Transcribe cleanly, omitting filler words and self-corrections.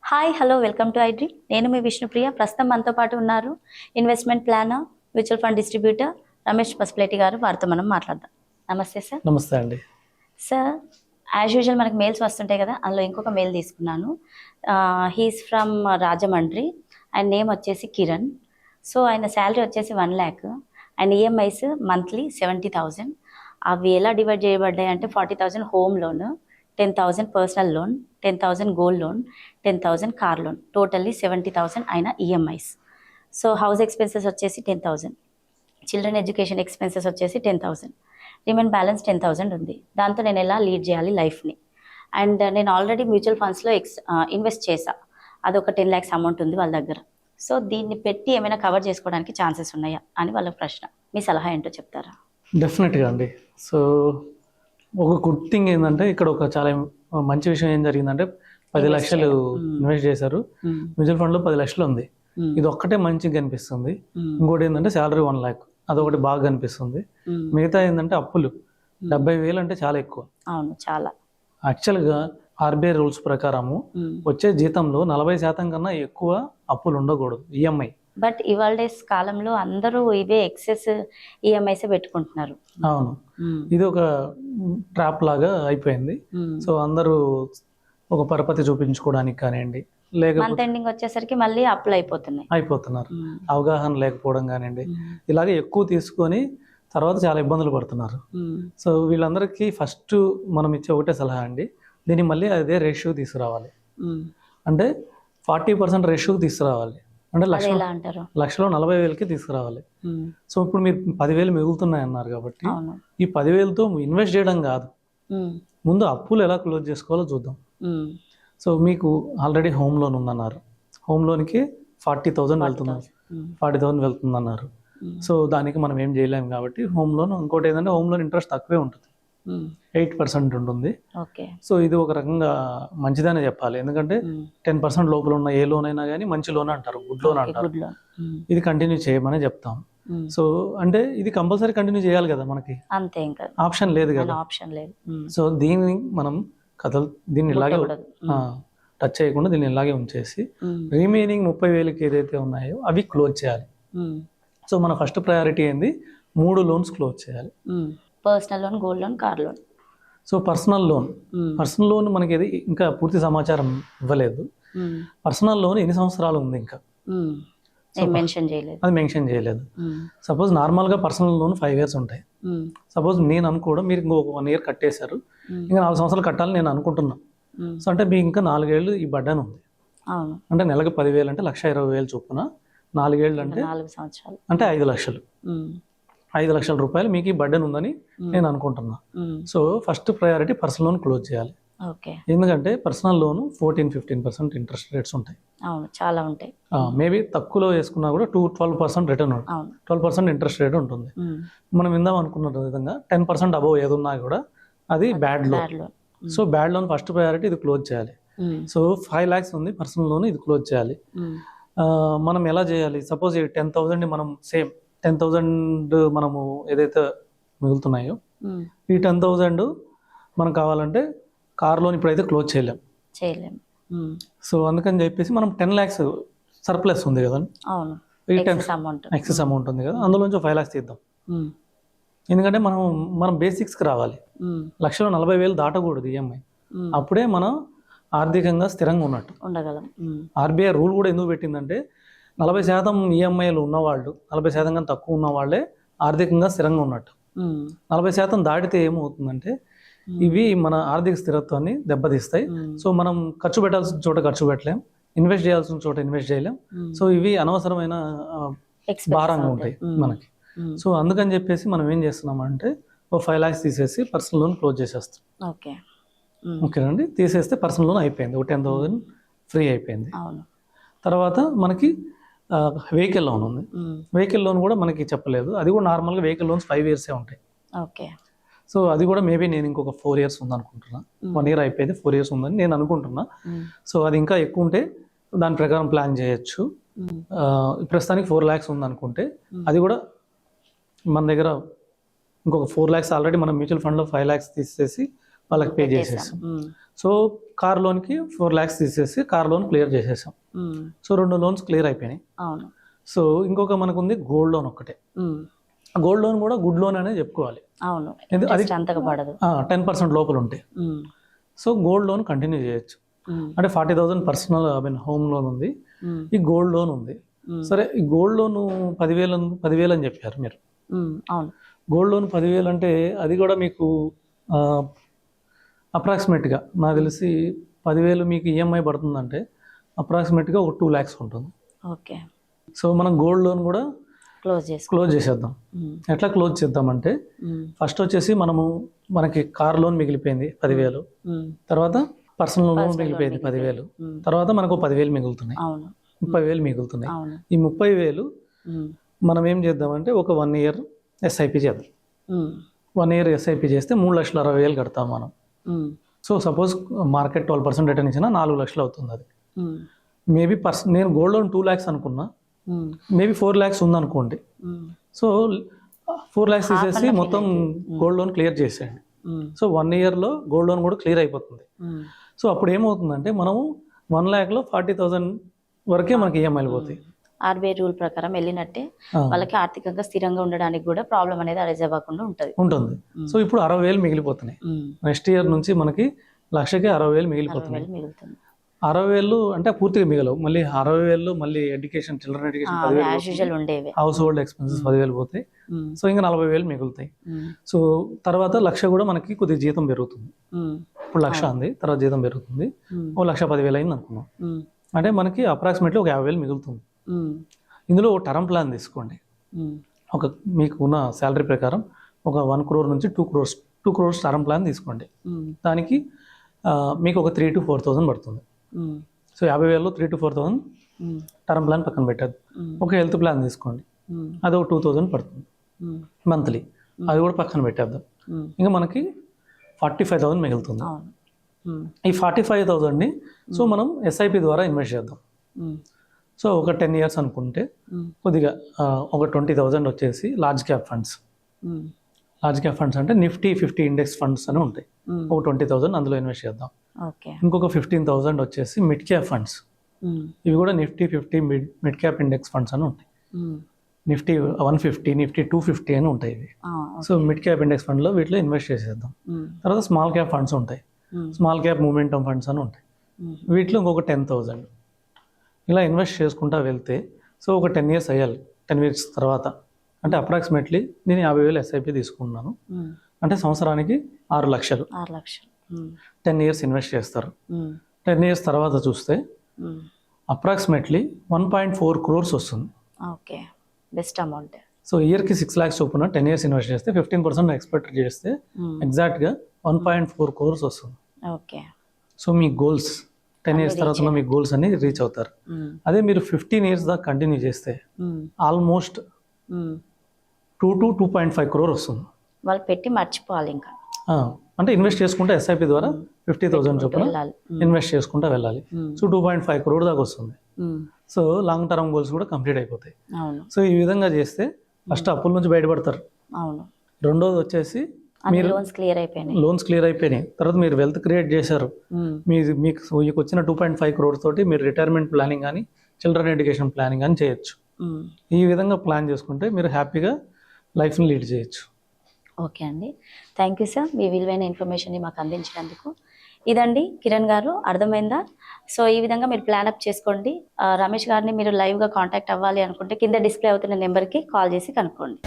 Hi hello welcome to iDream. నేను మీ విష్ణుప్రియ. ప్రస్తుతం మనతో పాటు ఉన్నారు investment planner, mutual fund distributor Ramesh Pasupuleti garu. వారితో మనం మాట్లాడదాం. నమస్తే సార్. నమస్తే అండి. సార్, యాజ్ యూజువల్ మనకి మెయిల్స్ వస్తుంటాయి కదా, అందులో ఇంకొక మెయిల్ తీసుకున్నాను. He's from Rajahmundry. ఆయన నేమ్ వచ్చేసి కిరణ్. సో ఆయన శాలరీ వచ్చేసి 1 lakh. ఆయన ఈఎంఐస్ మంత్లీ 70,000. అవి ఎలా డివైడ్ చేయబడ్డాయి అంటే 40,000 home loan, 10,000 personal loan, 10,000 gold loan, 10,000 car loan, totally 70,000 అయిన ఈఎంఐస్. సో హౌస్ ఎక్స్పెన్సెస్ వచ్చేసి 10,000, చిల్డ్రన్ ఎడ్యుకేషన్ ఎక్స్పెన్సెస్ వచ్చేసి 10,000, రిమైన్ బ్యాలెన్స్ 10,000 ఉంది. దాంతో నేను ఎలా లీడ్ చేయాలి లైఫ్ని? అండ్ నేను ఆల్రెడీ మ్యూచువల్ ఫండ్స్లో ఇన్వెస్ట్ చేశా. అదొక 10 lakhs అమౌంట్ ఉంది వాళ్ళ దగ్గర. సో దీన్ని పెట్టి ఏమైనా కవర్ చేసుకోవడానికి ఛాన్సెస్ ఉన్నాయా అని వాళ్ళ ప్రశ్న. మీ సలహా ఏంటో చెప్తారా? డెఫినెట్గా అండి. సో ఒక గుడ్ థింగ్ ఏంటంటే, ఇక్కడ ఒక చాలా మంచి విషయం ఏం జరిగిందంటే 10 లక్షలు ఇన్వెస్ట్ చేశారు. మ్యూచువల్ ఫండ్లో 10 లక్షలు ఉంది. ఇది ఒక్కటే మంచిగా కనిపిస్తుంది. ఇంకోటి ఏంటంటే శాలరీ 1 lakh, అదొకటి బాగా కనిపిస్తుంది. మిగతా ఏంటంటే అప్పులు 70,000 అంటే చాలా ఎక్కువ. అవును, చాలా. యాక్చువల్గా ఆర్బీఐ రూల్స్ ప్రకారము వచ్చే జీతంలో 40% కన్నా ఎక్కువ అప్పులు ఉండకూడదు ఈఎంఐ. బట్ ఇవాళ డేస్ కాలంలో అందరూ ఇవే ఎక్సెస్ ఈఎంఐస్ పెట్టుకుంటున్నారు. అవును, ఇది ఒక ట్రాప్ లాగా అయిపోయింది. సో అందరూ ఒక పరపతి చూపించుకోవడానికి కానివ్వండి, మంత్ ఎండింగ్ వచ్చేసరికి మళ్ళీ అప్పులు అయిపోతున్నారు. అవగాహన లేకపోవడం కానివ్వండి, ఇలాగే ఎక్కువ తీసుకొని తర్వాత చాలా ఇబ్బందులు పడుతున్నారు. సో వీళ్ళందరికీ ఫస్ట్ మనం ఇచ్చే ఒకటే సలహా అండి, దీన్ని మళ్ళీ అదే రేషియో తీసుకురావాలి. అంటే 40% రేషియో తీసుకురావాలి. అంటే లక్షలో 40,000కి తీసుకురావాలి. సో ఇప్పుడు మీరు 10,000 మిగులుతున్నాయి అన్నారు కాబట్టి ఈ 10,000తో ఇన్వెస్ట్ చేయడం కాదు, ముందు అప్పులు ఎలా క్లోజ్ చేసుకోవాలో చూద్దాం. సో మీకు ఆల్రెడీ హోమ్ లోన్ ఉందన్నారు, హోమ్ లోన్కి 40,000 వెళ్తున్నారు, 40,000 వెళ్తుందన్నారు. సో దానికి మనం ఏం చేయలేము కాబట్టి హోమ్ లోన్. ఇంకోటి ఏంటంటే హోమ్ లోన్ ఇంట్రెస్ట్ తక్కువే ఉంటుంది, 8% ఉంటుంది. సో ఇది ఒక రకంగా మంచిదనే చెప్పాలి. ఎందుకంటే 10% లోపల ఉన్న ఏ లోన్ అయినా కానీ మంచి లోన్ అంటారు, గుడ్ లోన్ అంటారు. ఇది కంటిన్యూ చేయమని చెప్తాం. సో అంటే ఇది కంపల్సరీ కంటిన్యూ చేయాలి కదా, మనకి అంతే, ఇంకా ఆప్షన్ లేదు కదా. సో దీన్ని మనం దీన్ని ఇలాగే టచ్ చేయకుండా దీన్ని ఇలాగే ఉంచేసి రిమైనింగ్ 30,000కి ఏదైతే ఉన్నాయో అవి క్లోజ్ చేయాలి. సో మన ఫస్ట్ ప్రయారిటీ ఏంది, 3 లోన్స్ క్లోజ్ చేయాలి. Personal loan, gold loan, car loan. So personal loan మనకి ఇంకా పూర్తి సమాచారం ఇవ్వలేదు. పర్సనల్ లోన్ ఎన్ని సంవత్సరాలు ఉంది ఇంకా అది మెన్షన్ చేయలేదు. సపోజ్ నార్మల్గా పర్సనల్ లోన్ 5 years ఉంటాయి. సపోజ్ నేను అనుకోవడం మీరు ఇంకో 1 year కట్టేశారు, ఇంకా 4 సంవత్సరాలు కట్టాలని నేను అనుకుంటున్నా. సో అంటే మీకు ఇంకా 4 ఏళ్ళు ఈ బడ్డన్ ఉంది. అంటే నెలకు 10,000 అంటే 1,20,000 చొప్పున 4 ఏళ్ళు అంటే 4 సంవత్సరాలు అంటే 5 లక్షలు. 5 లక్షల రూపాయలు మీకు ఈ బడ్డన్ ఉందని నేను అనుకుంటున్నా. So first priority personal loan close చేయాలి. ఎందుకంటే పర్సనల్ లోన్ 14-15% ఇంట్రెస్ట్ రేట్స్ ఉంటాయి. చాలా ఉంటాయి. మేబీ తక్కువలో వేసుకున్నా కూడా 12% రిటర్న్ ఉంటుంది, 12% ఇంట్రెస్ట్ రేట్ ఉంటుంది. మనం ఇందాం అనుకున్న విధంగా 10% అబోవ్ ఏదున్నా కూడా అది bad loan. So bad loan first priority ఇది క్లోజ్ చేయాలి. సో 5 lakhs ఉంది పర్సనల్ లోన్, ఇది క్లోజ్ చేయాలి. మనం ఎలా చేయాలి? సపోజ్ ఈ 10,000 మనం సేమ్ 10,000 మనము ఏదైతే మిగులుతున్నాయో ఈ 10,000 మనకు కావాలంటే కార్ లోన్ ఇప్పుడైతే క్లోజ్ చేయలేం. సో అందుకని చెప్పేసి మనం 10 lakhs సర్ప్లస్ ఉంది కదా, ఎక్సెస్ అమౌంట్ ఉంది కదా, అందులోంచి 5 lakhs తీద్దాం. ఎందుకంటే మనం బేసిక్స్కి రావాలి. 1,40,000 దాటకూడదు ఈఎంఐ, అప్పుడే మనం ఆర్థికంగా స్థిరంగా ఉన్నట్టు ఉండగలం. ఆర్బీఐ రూల్ కూడా ఎందుకు పెట్టిందంటే 40% ఈఎంఐలు ఉన్నవాళ్ళు, 40% కన్నా తక్కువ ఉన్న వాళ్ళే ఆర్థికంగా స్థిరంగా ఉన్నట్టు. 40% దాటితే ఏమవుతుందంటే ఇవి మన ఆర్థిక స్థిరత్వాన్ని దెబ్బతీస్తాయి. సో మనం ఖర్చు పెట్టాల్సిన చోట ఖర్చు పెట్టలేం, ఇన్వెస్ట్ చేయాల్సిన చోట ఇన్వెస్ట్ చేయలేం. సో ఇవి అనవసరమైన భారంగా ఉంటాయి మనకి. సో అందుకని చెప్పేసి మనం ఏం చేస్తున్నామంటే 5 lakhs తీసేసి పర్సనల్ లోన్ క్లోజ్ చేసేస్తాం. ఓకేనండి, తీసేస్తే పర్సనల్ లోన్ అయిపోయింది, 10,000 ఫ్రీ అయిపోయింది. తర్వాత మనకి వెహికల్ లోన్ ఉంది. వెహికల్ లోన్ కూడా మనకి చెప్పలేదు, అది కూడా నార్మల్గా వెహికల్ లోన్స్ 5 years ఉంటాయి. సో అది కూడా మేబీ నేను ఇంకొక 4 years ఉంది అనుకుంటున్నా. 1 year అయిపోయింది, 4 years ఉందని నేను అనుకుంటున్నా. సో అది ఇంకా ఎక్కువ ఉంటే దాని ప్రకారం ప్లాన్ చేయొచ్చు. ప్రస్తుతానికి 4 lakhs ఉంది అనుకుంటే అది కూడా మన దగ్గర ఇంకొక 4 lakhs ఆల్రెడీ మనం మ్యూచువల్ ఫండ్లో 5 lakhs తీసేసి వాళ్ళకి పే చేసేసాం. సో కార్ లోన్కి 4 lakhs తీసేసి కార్ లోన్ క్లియర్ చేసేసాం. సో 2 loans క్లియర్ అయిపోయినాయి. అవును. సో ఇంకొక మనకు ఉంది గోల్డ్ లోన్ ఒక్కటే. గోల్డ్ లోన్ కూడా గుడ్ లోన్ అనే చెప్పుకోవాలి. అవును, అది అంతగా పడదు, 10% లోపల ఉంటాయి. సో గోల్డ్ లోన్ కంటిన్యూ చేయొచ్చు. అంటే 40,000 పర్సనల్ హోమ్ లోన్ ఉంది, ఈ గోల్డ్ లోన్ ఉంది. సరే, ఈ గోల్డ్ లోన్ 10,000 అని చెప్పారు మీరు. అవును. గోల్డ్ లోన్ 10,000 అంటే అది కూడా మీకు అప్రాక్సిమేట్గా నాకు తెలిసి 10,000 మీకు ఈఎంఐ పడుతుందంటే అప్రాక్సిమేట్గా ఒక 2 lakhs ఉంటుంది. ఓకే. సో మనం గోల్డ్ లోన్ కూడా క్లోజ్ చేసేద్దాం. ఎట్లా క్లోజ్ చేద్దామంటే ఫస్ట్ వచ్చేసి మనకి కార్ లోన్ మిగిలిపోయింది 10,000, తర్వాత పర్సనల్ లోన్ మిగిలిపోయింది 10,000, తర్వాత మనకు 10,000 మిగులుతున్నాయి, 30,000 మిగులుతున్నాయి. ఈ 30,000 మనం ఏం చేద్దామంటే ఒక 1 year ఎస్ఐపి చేద్దాం. 1 year ఎస్ఐపి చేస్తే 3,60,000 కడతాం మనం. సో సపోజ్ మార్కెట్ 12% రిటర్న్ ఇచ్చినా 4 లక్షలు అవుతుంది. అది మేబీ నేను గోల్డ్ లోన్ 2 lakhs అనుకున్నా, మేబీ 4 lakhs ఉందనుకోండి. సో 4 lakhs తీసేసి మొత్తం గోల్డ్ లోన్ క్లియర్ చేసేయండి. సో 1 yearలో గోల్డ్ లోన్ కూడా క్లియర్ అయిపోతుంది. సో అప్పుడు ఏమవుతుందంటే మనము 1 lakhలో 40,000 వరకే మనకి ఈఎంఐలు పోతాయి. ఆర్బీఐ రూల్ ప్రకారం వెళ్ళినట్టే వాళ్ళకి ఆర్థికంగా స్థిరంగా ఉండడానికి కూడా ప్రాబ్లం అనేది అరైజ్ అవ్వకుండా ఉంటుంది. సో ఇప్పుడు 60,000 మిగిలిపోతున్నాయి. నెక్స్ట్ ఇయర్ నుంచి మనకి లక్షకి 60,000 మిగిలిపోతున్నాయి. 60,000 అంటే పూర్తిగా మిగలవు. మళ్ళీ 60,000 మళ్ళీ education, children education 10,000, house hold expenses 10,000 పోతాయి. సో ఇంకా 40,000 మిగులుతాయి. సో తర్వాత లక్ష కూడా మనకి కొద్దిగా జీతం పెరుగుతుంది. ఇప్పుడు 1,00,000 ఉంది, తర్వాత జీతం పెరుగుతుంది, 1,10,000 అయింది అనుకున్నాం. అంటే మనకి అప్రాక్సిమేట్లీ ఒక 50,000 మిగులుతుంది. ఇందులో ఒక టర్మ్ ప్లాన్ తీసుకోండి. మీకు ఉన్న శాలరీ ప్రకారం ఒక 1 crore నుంచి 2 crores టర్మ్ ప్లాన్ తీసుకోండి. దానికి మీకు ఒక 3,000 to 4,000 పడుతుంది. సో 50,000లో 3,000 to 4,000 టర్మ్ ప్లాన్ పక్కన పెట్టద్దు. ఒక హెల్త్ ప్లాన్ తీసుకోండి, అది ఒక 2,000 పడుతుంది మంత్లీ, అది కూడా పక్కన పెట్టేద్దాం. ఇంకా మనకి 45,000 మిగులుతుంది. ఈ 45,000ని సో మనం ఎస్ఐపి ద్వారా ఇన్వెస్ట్ చేద్దాం. సో ఒక 10 years అనుకుంటే కొద్దిగా ఒక 20,000 వచ్చేసి large cap funds. Large cap funds అంటే నిఫ్టీ 50 ఇండెక్స్ ఫండ్స్ అని ఉంటాయి. ఒక 20,000 అందులో ఇన్వెస్ట్ చేద్దాం. ఇంకొక 15,000 వచ్చేసి మిడ్ క్యాప్ ఫండ్స్. ఇవి కూడా Nifty 50 mid cap index funds అని ఉంటాయి. నిఫ్టీ 150, నిఫ్టీ 250 అని ఉంటాయి ఇవి. సో మిడ్ క్యాప్ ఇండెక్స్ ఫండ్లో వీటిలో ఇన్వెస్ట్ చేసేద్దాం. తర్వాత స్మాల్ క్యాప్ ఫండ్స్ ఉంటాయి, స్మాల్ క్యాప్ మూమెంటమ్ ఫండ్స్ అని ఉంటాయి. వీటిలో ఇంకొక 10,000 ఇలా ఇన్వెస్ట్ చేసుకుంటా వెళ్తే సో ఒక 10 years అయ్యాలి. 10 years తర్వాత అంటే అప్రాక్సిమేట్లీ నేను 50,000 ఎస్ఐపి తీసుకున్నాను అంటే సంవత్సరానికి 6 లక్షలు. 10 years ఇన్వెస్ట్ చేస్తారు. 10 years తర్వాత చూస్తే అప్రాక్సిమేట్లీ 1.4 crores వస్తుంది. Okay, best amount. సో ఇయర్కి 6 lakhs చొప్పున 10 years ఇన్వెస్ట్ చేస్తే 15% ఎక్స్పెక్ట్ చేస్తే ఎగ్జాక్ట్గా 1.4 crores వస్తుంది. ఓకే. సో మీ గోల్స్ 10 years తర్వాత మీ గోల్స్ అన్ని రీచ్ అవుతారు. అదే మీరు 15 years దాకా కంటిన్యూ చేస్తే ఆల్మోస్ట్ 2 to 2.5 crore వస్తుంది. వాళ్ళు పెట్టి మర్చిపోవాలి ఇంకా. అంటే ఇన్వెస్ట్ చేసుకుంటే ఎస్ఐపి ద్వారా 50,000 చొప్పున ఇన్వెస్ట్ చేసుకుంటా వెళ్ళాలి. సో 2.5 crore దాకా వస్తుంది. సో లాంగ్ టర్మ్ గోల్స్ కూడా కంప్లీట్ అయిపోతాయి. సో ఈ విధంగా చేస్తే ఫస్ట్ అప్పుల నుంచి బయటపడతారు. రెండోది వచ్చేసి మీరు లోన్స్ క్లియర్ అయిపోయినాయి. తర్వాత మీరు వెల్త్ క్రియేట్ చేశారు. మీకు వచ్చిన 2.5 crores తోటి మీరు రిటైర్మెంట్ ప్లానింగ్ కానీ చిల్డ్రన్ ఎడ్యుకేషన్ ప్లానింగ్ కానీ చేయొచ్చు. ఈ విధంగా ప్లాన్ చేసుకుంటే మీరు హ్యాపీగా లైఫ్ని లీడ్ చేయొచ్చు. ఓకే అండి, థ్యాంక్ యూ సార్, మీ విలువైన ఇన్ఫర్మేషన్ని మాకు అందించినందుకు. ఇదండి కిరణ్ గారు, అర్థమైందా? సో ఈ విధంగా మీరు ప్లాన్ అప్ చేసుకోండి. రమేష్ గారిని మీరు లైవ్గా కాంటాక్ట్ అవ్వాలి అనుకుంటే కింద డిస్ప్లే అవుతున్న నెంబర్కి కాల్ చేసి కనుక్కోండి.